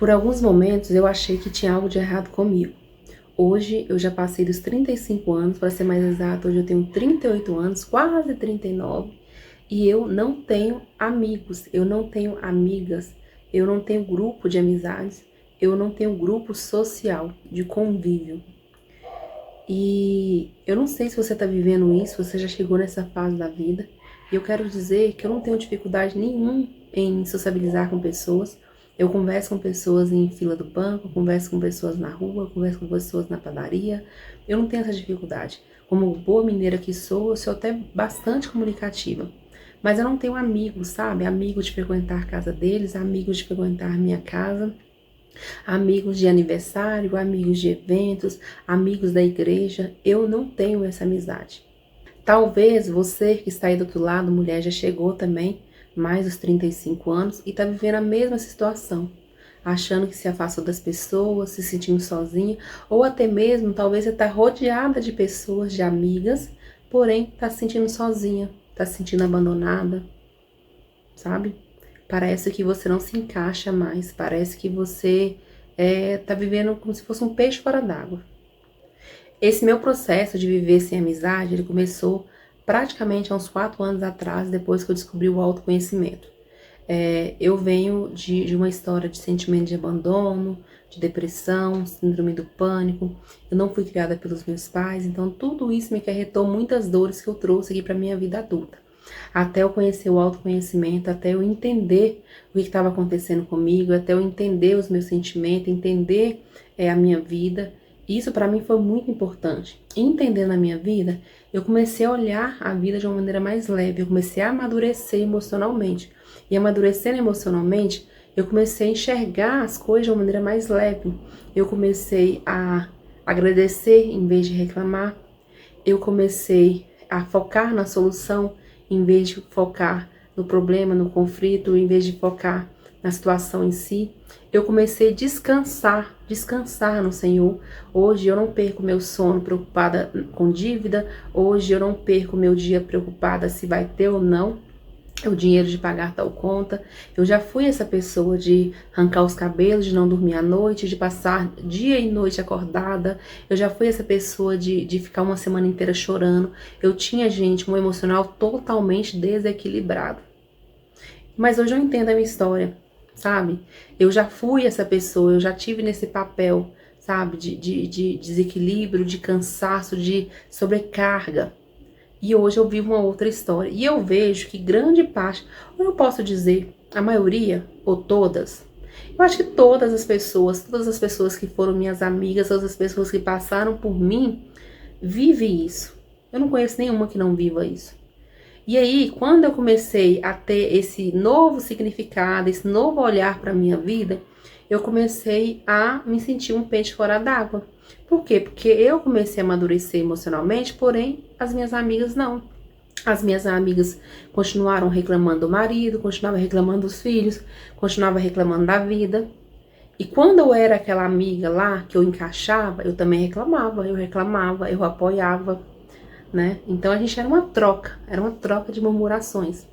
Por alguns momentos eu achei que tinha algo de errado comigo. Hoje eu já passei dos 35 anos, para ser mais exato, hoje eu tenho 38 anos, quase 39, e eu não tenho amigos, eu não tenho amigas, eu não tenho grupo de amizades, eu não tenho grupo social de convívio. E eu não sei se você está vivendo isso, você já chegou nessa fase da vida, e eu quero dizer que eu não tenho dificuldade nenhuma em sociabilizar com pessoas. Eu converso com pessoas em fila do banco, converso com pessoas na rua, converso com pessoas na padaria. Eu não tenho essa dificuldade. Como boa mineira que sou, eu sou até bastante comunicativa. Mas eu não tenho amigos, sabe? Amigos de frequentar a casa deles, amigos de frequentar a minha casa, amigos de aniversário, amigos de eventos, amigos da igreja. Eu não tenho essa amizade. Talvez você que está aí do outro lado, mulher, já chegou também, mais dos 35 anos, e está vivendo a mesma situação, achando que se afastou das pessoas, se sentindo sozinha, ou até mesmo, talvez você está rodeada de pessoas, de amigas, porém está se sentindo sozinha, está se sentindo abandonada, sabe? Parece que você não se encaixa mais, parece que você tá vivendo como se fosse um peixe fora d'água. Esse meu processo de viver sem amizade, ele começou praticamente há uns 4 anos atrás, depois que eu descobri o autoconhecimento. Eu venho de uma história de sentimento de abandono, de depressão, síndrome do pânico. Eu não fui criada pelos meus pais, então tudo isso me acarretou muitas dores que eu trouxe aqui para minha vida adulta. Até eu conhecer o autoconhecimento, até eu entender o que estava acontecendo comigo, até eu entender os meus sentimentos, entender a minha vida. Isso para mim foi muito importante. Entendendo a minha vida, eu comecei a olhar a vida de uma maneira mais leve, eu comecei a amadurecer emocionalmente. E amadurecendo emocionalmente, eu comecei a enxergar as coisas de uma maneira mais leve. Eu comecei a agradecer em vez de reclamar. Eu comecei a focar na solução em vez de focar no problema, no conflito, em vez de focar na situação em si. Eu comecei a descansar no Senhor. Hoje eu não perco meu sono preocupada com dívida. Hoje eu não perco meu dia preocupada se vai ter ou não o dinheiro de pagar tal conta. Eu já fui essa pessoa de arrancar os cabelos, de não dormir à noite, de passar dia e noite acordada. Eu já fui essa pessoa de ficar uma semana inteira chorando. Eu tinha, gente, um emocional totalmente desequilibrado. Mas hoje eu entendo a minha história, sabe? Eu já fui essa pessoa, eu já tive nesse papel, sabe? De desequilíbrio, de cansaço, de sobrecarga. E hoje eu vivo uma outra história. E eu vejo que grande parte, ou eu posso dizer, a maioria, ou todas, eu acho que todas as pessoas que foram minhas amigas, todas as pessoas que passaram por mim, vivem isso. Eu não conheço nenhuma que não viva isso. E aí, quando eu comecei a ter esse novo significado, esse novo olhar para minha vida, eu comecei a me sentir um peixe fora d'água. Por quê? Porque eu comecei a amadurecer emocionalmente, porém as minhas amigas não. As minhas amigas continuaram reclamando do marido, continuavam reclamando dos filhos, continuavam reclamando da vida. E quando eu era aquela amiga lá que eu encaixava, eu também reclamava, eu apoiava, né? Então a gente era uma troca de murmurações.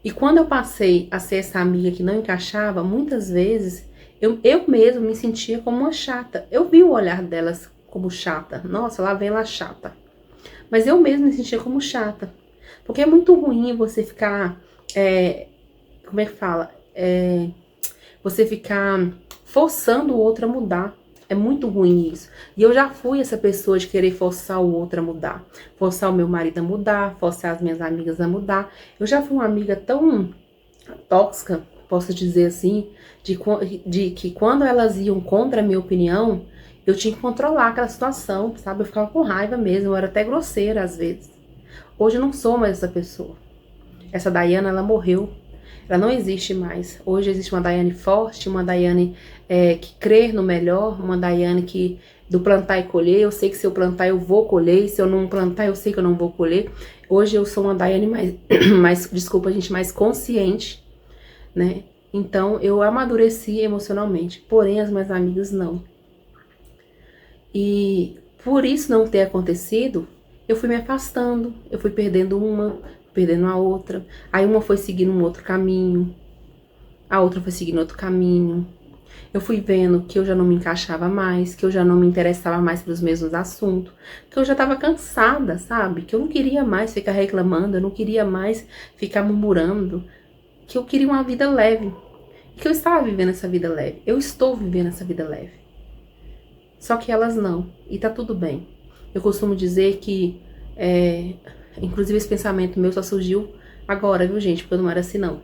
E quando eu passei a ser essa amiga que não encaixava, muitas vezes eu mesma me sentia como uma chata. Eu vi o olhar delas como chata. Nossa, lá vem ela chata. Mas eu mesma me sentia como chata. Porque é muito ruim você ficar, como é que fala? Você ficar forçando o outro a mudar. É muito ruim isso. E eu já fui essa pessoa de querer forçar o outro a mudar. Forçar o meu marido a mudar, forçar as minhas amigas a mudar. Eu já fui uma amiga tão tóxica, posso dizer assim, de que quando elas iam contra a minha opinião, eu tinha que controlar aquela situação, sabe? Eu ficava com raiva mesmo, eu era até grosseira às vezes. Hoje eu não sou mais essa pessoa. Essa Daiane, ela morreu. Ela não existe mais. Hoje existe uma Daiane forte, uma Daiane que crê no melhor, uma Daiane que do plantar e colher, eu sei que se eu plantar eu vou colher, se eu não plantar eu sei que eu não vou colher. Hoje eu sou uma Daiane desculpa gente, mais consciente, né? Então eu amadureci emocionalmente, porém as minhas amigas não. E por isso não ter acontecido, eu fui me afastando, eu fui perdendo uma, perdendo a outra. Aí uma foi seguindo um outro caminho, a outra foi seguindo outro caminho. Eu fui vendo que eu já não me encaixava mais, que eu já não me interessava mais pelos mesmos assuntos, que eu já estava cansada, sabe? Que eu não queria mais ficar reclamando, eu não queria mais ficar murmurando, que eu queria uma vida leve. E que eu estava vivendo essa vida leve. Eu estou vivendo essa vida leve. Só que elas não. E tá tudo bem. Eu costumo dizer que, inclusive esse pensamento meu só surgiu agora, viu, gente? Porque eu não era assim, não.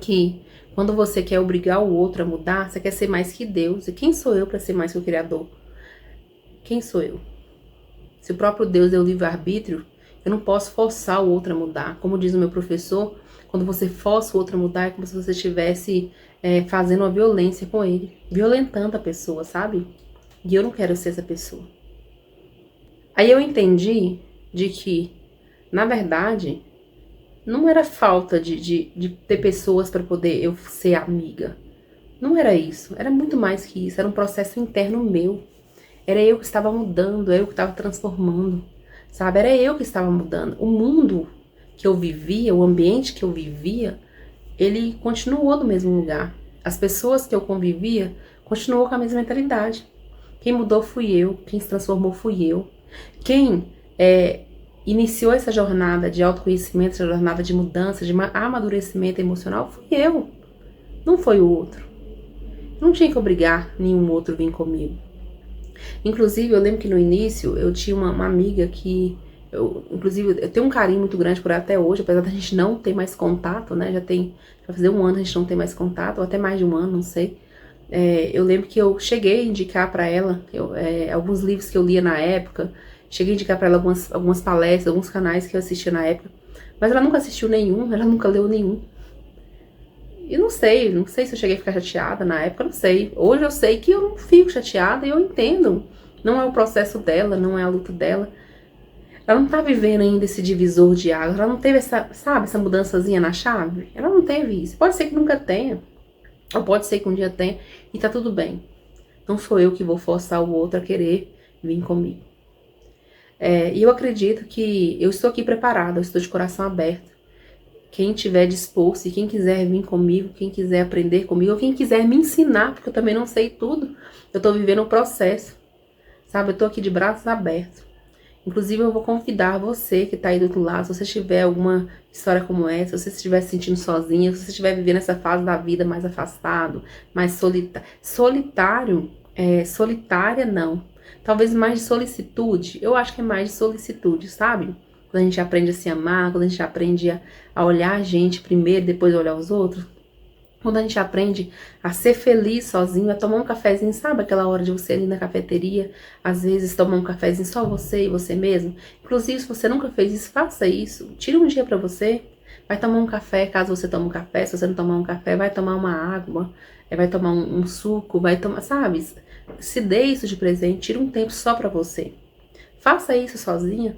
Que quando você quer obrigar o outro a mudar, você quer ser mais que Deus. E quem sou eu para ser mais que o Criador? Quem sou eu? Se o próprio Deus deu livre-arbítrio, eu não posso forçar o outro a mudar. Como diz o meu professor, quando você força o outro a mudar, é como se você estivesse fazendo uma violência com ele. Violentando a pessoa, sabe? E eu não quero ser essa pessoa. Aí eu entendi de que, na verdade, não era falta de ter pessoas para poder eu ser amiga. Não era isso. Era muito mais que isso. Era um processo interno meu. Era eu que estava mudando, era eu que estava transformando, sabe? Era eu que estava mudando. O mundo que eu vivia, o ambiente que eu vivia, ele continuou no mesmo lugar. As pessoas que eu convivia continuou com a mesma mentalidade. Quem mudou fui eu, quem se transformou fui eu. Quem iniciou essa jornada de autoconhecimento, essa jornada de mudança, de amadurecimento emocional, fui eu. Não foi o outro. Não tinha que obrigar nenhum outro a vir comigo. Inclusive, eu lembro que no início eu tinha uma amiga que, eu tenho um carinho muito grande por ela até hoje, apesar da gente não ter mais contato, né? Já vai fazer um ano a gente não tem mais contato, ou até mais de um ano, não sei. Eu lembro que eu cheguei a indicar para ela alguns livros que eu lia na época, cheguei a indicar para ela algumas palestras, alguns canais que eu assistia na época, mas ela nunca assistiu nenhum, ela nunca leu nenhum. E não sei se eu cheguei a ficar chateada na época, não sei. Hoje eu sei que eu não fico chateada e eu entendo. Não é o processo dela, não é a luta dela. Ela não tá vivendo ainda esse divisor de águas, ela não teve essa mudançazinha na chave. Ela não teve isso. Pode ser que nunca tenha, ou pode ser que um dia tenha, e tá tudo bem. Não sou eu que vou forçar o outro a querer vir comigo. E eu acredito que eu estou aqui preparada, eu estou de coração aberto. Quem tiver disposto e quem quiser vir comigo, quem quiser aprender comigo, ou quem quiser me ensinar, porque eu também não sei tudo, eu tô vivendo um processo, sabe? Eu tô aqui de braços abertos. Inclusive, eu vou convidar você que tá aí do outro lado, se você tiver alguma história como essa, se você estiver se sentindo sozinha, se você estiver vivendo essa fase da vida mais afastado, mais solitário, solitária não. Talvez mais de solicitude, eu acho que é mais de solicitude, sabe? Quando a gente aprende a se amar, quando a gente aprende a olhar a gente primeiro, depois olhar os outros. Quando a gente aprende a ser feliz sozinho, a tomar um cafezinho, sabe aquela hora de você ir na cafeteria, às vezes tomar um cafezinho só você e você mesmo? Inclusive, se você nunca fez isso, faça isso. Tira um dia pra você, vai tomar um café, caso você tome um café. Se você não tomar um café, vai tomar uma água, vai tomar um suco, vai tomar, sabe? Se dê isso de presente, tira um tempo só pra você. Faça isso sozinha.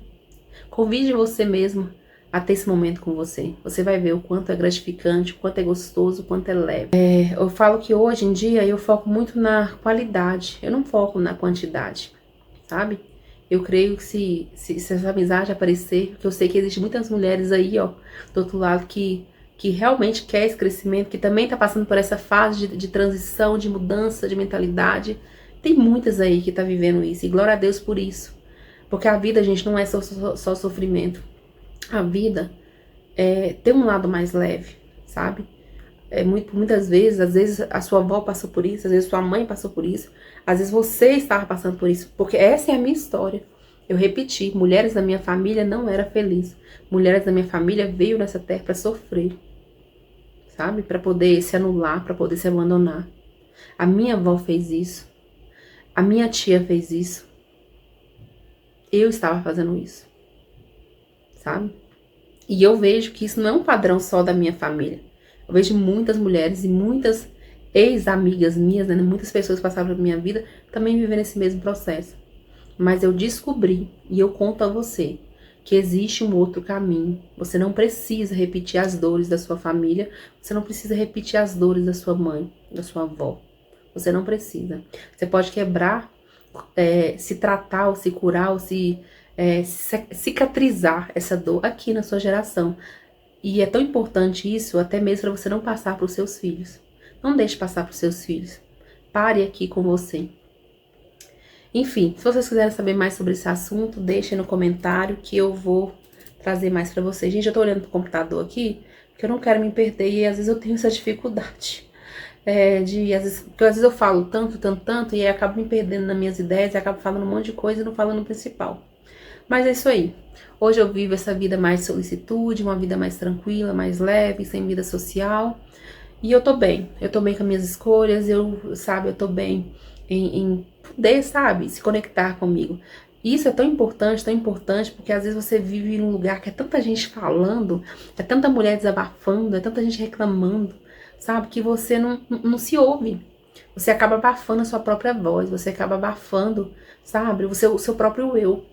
Convide você mesmo a ter esse momento com você. Você vai ver o quanto é gratificante, o quanto é gostoso, o quanto é leve. Eu falo que hoje em dia eu foco muito na qualidade, eu não foco na quantidade, sabe? Eu creio que se essa amizade aparecer, porque eu sei que existem muitas mulheres aí, ó, do outro lado, que realmente quer esse crescimento, que também tá passando por essa fase de transição, de mudança de mentalidade. Tem muitas aí que tá vivendo isso, e glória a Deus por isso. Porque a vida, gente, não é só sofrimento. A vida tem um lado mais leve, sabe? Muitas vezes, às vezes a sua avó passou por isso, às vezes sua mãe passou por isso, às vezes você estava passando por isso, porque essa é a minha história. Eu repeti, mulheres da minha família não eram felizes. Mulheres da minha família veio nessa terra para sofrer, sabe? Para poder se anular, para poder se abandonar. A minha avó fez isso. A minha tia fez isso. Eu estava fazendo isso, sabe? E eu vejo que isso não é um padrão só da minha família. Eu vejo muitas mulheres e muitas ex-amigas minhas, né? Muitas pessoas que passaram pela minha vida também vivendo esse mesmo processo. Mas eu descobri, e eu conto a você, que existe um outro caminho. Você não precisa repetir as dores da sua família, você não precisa repetir as dores da sua mãe, da sua avó. Você não precisa. Você pode quebrar, se tratar, ou se curar, ou cicatrizar essa dor aqui na sua geração. E é tão importante isso, até mesmo para você não passar para os seus filhos. Não deixe passar para os seus filhos. pare aqui com você. Enfim, se vocês quiserem saber mais sobre esse assunto, deixem no comentário que eu vou trazer mais pra vocês. Gente, eu tô olhando pro computador aqui, porque eu não quero me perder e às vezes eu tenho essa dificuldade. Porque às vezes eu falo tanto, e aí acabo me perdendo nas minhas ideias, e acabo falando um monte de coisa e não falando o principal. Mas é isso aí. Hoje eu vivo essa vida mais de solicitude, uma vida mais tranquila, mais leve, sem vida social. E eu tô bem com as minhas escolhas, eu tô bem em poder, sabe, se conectar comigo. Isso é tão importante, porque às vezes você vive num lugar que é tanta gente falando, é tanta mulher desabafando, é tanta gente reclamando, sabe, que você não se ouve. Você acaba abafando a sua própria voz, você acaba abafando, sabe, o seu próprio eu.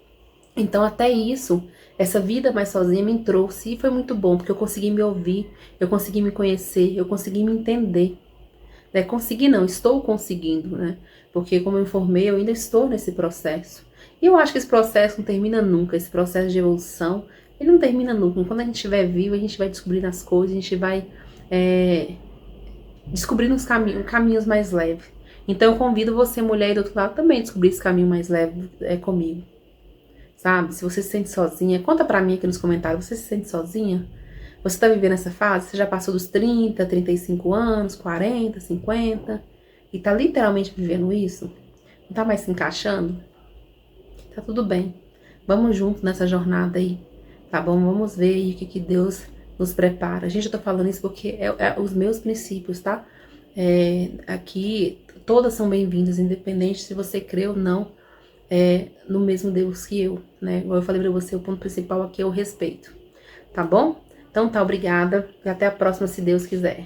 Então até isso, essa vida mais sozinha me trouxe e foi muito bom, porque eu consegui me ouvir, eu consegui me conhecer, eu consegui me entender. Né? Consegui não, estou conseguindo, né? Porque como eu informei, eu ainda estou nesse processo. E eu acho que esse processo não termina nunca, esse processo de evolução, ele não termina nunca. Quando a gente estiver vivo, a gente vai descobrindo as coisas, a gente vai descobrindo os caminhos mais leves. Então eu convido você, mulher aí do outro lado, também a descobrir esse caminho mais leve comigo. Sabe? Se você se sente sozinha, conta pra mim aqui nos comentários, você se sente sozinha? Você tá vivendo essa fase? Você já passou dos 30, 35 anos, 40, 50 e tá literalmente vivendo isso? Não tá mais se encaixando? Tá tudo bem. Vamos junto nessa jornada aí, tá bom? Vamos ver aí o que Deus nos prepara. Gente, eu tô falando isso porque é os meus princípios, tá? Aqui, todas são bem-vindas, independente se você crê ou não no mesmo Deus que eu, né? Igual eu falei pra você, o ponto principal aqui é o respeito, tá bom? Então tá, obrigada e até a próxima, se Deus quiser.